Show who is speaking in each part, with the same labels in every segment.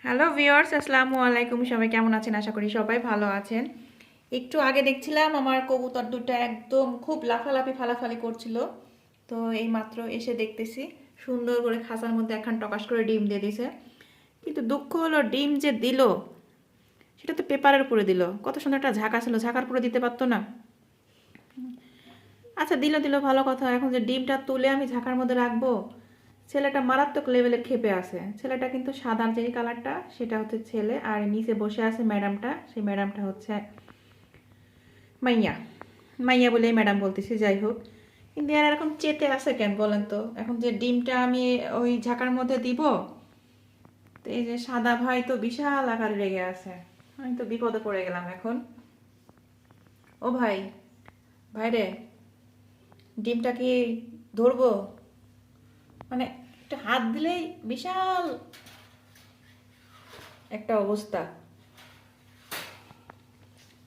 Speaker 1: Hello viewers, আসসালামু আলাইকুম। সবাই কেমন আছেন? আশা করি সবাই ভালো আছেন। একটু আগে দেখছিলাম আমার কবুতর দুটো একদম খুব লাফালাফি ফালাফালি করছিল। তো এই মাত্র এসে দেখতেছি সুন্দর করে খাঁচার মধ্যে একখান টকাস করে ডিম দিয়ে দিছে। কিন্তু দুঃখ হলো ডিম যে দিল সেটা তো পেপারের উপরে দিল। কত সুন্দর একটা ঝাঁকা ছিল, ঝাঁকার উপরে দিতে পারতো না? আচ্ছা, দিল দিল ভালো কথা, এখন যে ডিমটা তুলে আমি ঝাঁকার মধ্যে রাখবো, ছেলেটা মারাত্মক লেভেলের ক্ষেপে আছে। ছেলেটা কিন্তু সাদার যে কালারটা সেটা হচ্ছে ছেলে, আর নিচে বসে আছে ম্যাডামটা, সেই ম্যাডামটা হচ্ছে মাইয়া। মাইয়া বলে ম্যাডাম বলতেছি, যাই হোক। কিন্তু এর এরকম চেতে আছে কেন বলেন তো? এখন যে ডিমটা আমি ওই ঝাঁকার মধ্যে দিব, তো এই যে সাদা ভাই তো বিশাল আকারে রেগে আছে। আমি তো বিপদে পড়ে গেলাম এখন। ও ভাই, ভাই রে, ডিমটা কি ধরবো? মানে একটা হাত দিলেই বিশাল একটা অবস্থা।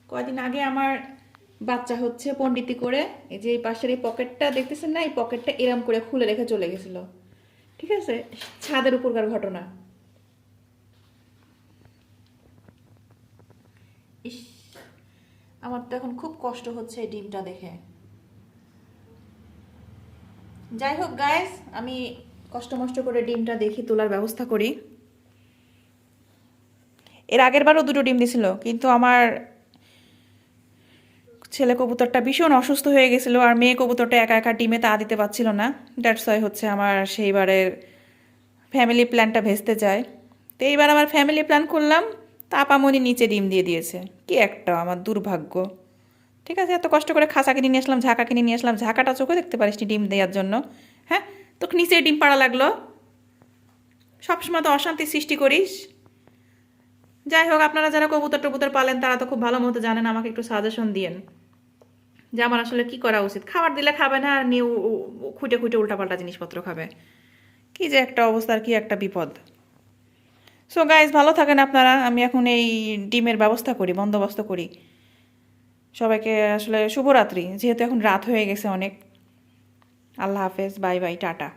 Speaker 1: কয়দিন আগে আমার বাচ্চা হচ্ছে পণ্ডিতি করে, এই যে এই পাশের এই পকেটটা দেখতেছেন না, এই পকেটটা এরম করে খুলে রেখে চলে গেছিল। ঠিক আছে, ছাদের উপরকার ঘটনা। ইস, আমার তো এখন খুব কষ্ট হচ্ছে এই ডিমটা দেখে। যাই হোক গাইস, আমি কষ্ট মষ্ট করে ডিমটা দেখি তোলার ব্যবস্থা করি। এর আগের বারও দুটো ডিম দিছিল, কিন্তু আমার ছেলে কবুতরটা ভীষণ অসুস্থ হয়ে গেছিল, আর মেয়ে কবুতরটা একা একা ডিমে তা দিতে পারছিল না। দ্যাটস ওয়াই হচ্ছে আমার সেইবারের ফ্যামিলি প্ল্যানটা ভেস্তে যায়। তো এইবার আমার ফ্যামিলি প্ল্যান করলাম, তা আপামনি নিচে ডিম দিয়ে দিয়েছে। কি একটা আমার দুর্ভাগ্য। ঠিক আছে, এত কষ্ট করে খাঁচা কিনে নিয়ে আসলাম, ঝাঁকা কিনে নিয়ে আসলাম, ঝাঁকাটা চোখে দেখতে পারিস ডিম দেওয়ার জন্য? হ্যাঁ, তোকে নিচে ডিম পাড়া লাগলো। সবসময় তো অশান্তি সৃষ্টি করিস। যাই হোক, আপনারা যারা কবুতর টবুতর পালেন তারা তো খুব ভালো মতো জানেন, আমাকে একটু সাজেশন দিয়েন যে আমার আসলে কি করা উচিত। খাবার দিলে খাবে না, আর নিয়ে খুঁটে খুঁটে উল্টাপাল্টা জিনিসপত্র খাবে। কি যে একটা অবস্থা, আর কি একটা বিপদ। সো গাইজ, ভালো থাকেন আপনারা। আমি এখন এই ডিমের ব্যবস্থা করি, বন্দোবস্ত করি। সবাইকে আসলে শুভরাত্রি, যেহেতু এখন রাত হয়ে গেছে অনেক। আল্লাহ হাফেজ, বাই বাই, টাটা।